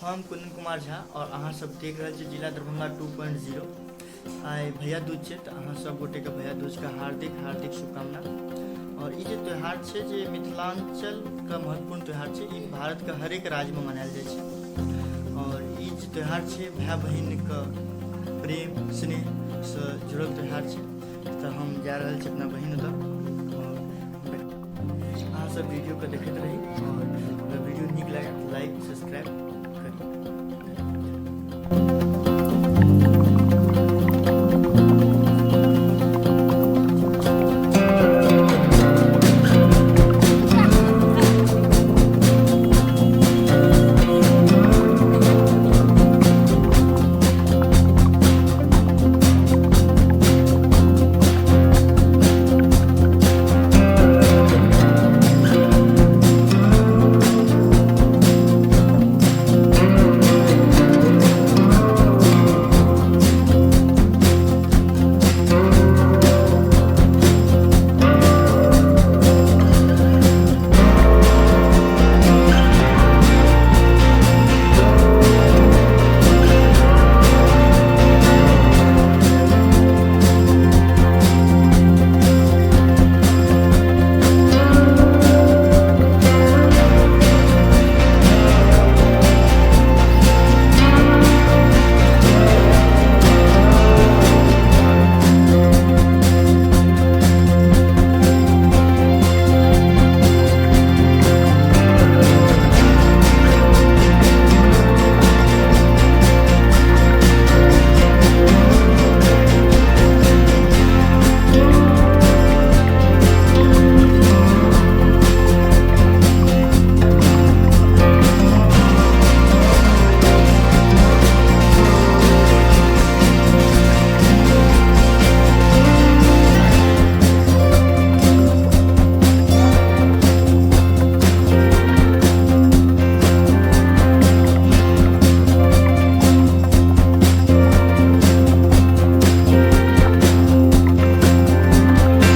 हम कुंदन कुमार झा और अहाँ सब देख रहल छी जिला दरभंगा 2.0। आइ भैया दूज छै तऽ अहाँ सब गोटे के भैया दूज का हार्दिक हार्दिक शुभकामना। और ई जे त्यौहार छै जे मिथिलांचल का महत्वपूर्ण त्यौहार छै, ई भारत के हर एक राज्य में मनायल जाइ छै। और ई जे त्यौहार छै भाई बहिन के प्रेम स्नेह से जुड़ल त्यौहार छै। तऽ हम जा रहल छी अपना बहिन ओतऽ, और अहाँ सब वीडियो के देखैत रही। और अगर वीडियो नीक लगे लाइक